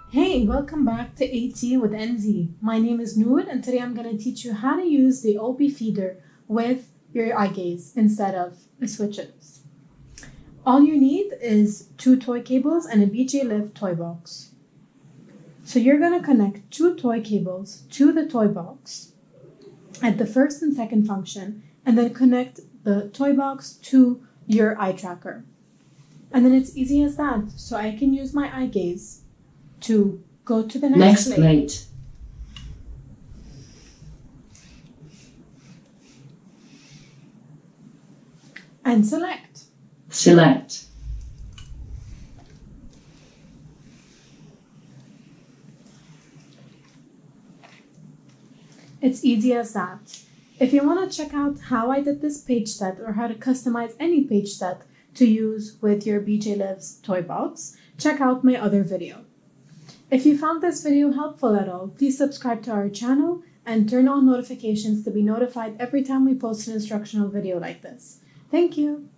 Hey, welcome back to AT with NZ. My name is Noor and today I'm going to teach you how to use the OP feeder with your eye gaze instead of the switches. All you need is 2 toy cables and a BJ Live toy box. So you're going to connect 2 toy cables to the toy box at the first and second function and then connect the toy box to your eye tracker. And then it's easy as that. So I can use my eye gaze to go to the next plate. And select. It's easy as that. If you want to check out how I did this page set or how to customize any page set to use with your BJ Live's toy box, check out my other video. If you found this video helpful at all, please subscribe to our channel and turn on notifications to be notified every time we post an instructional video like this. Thank you.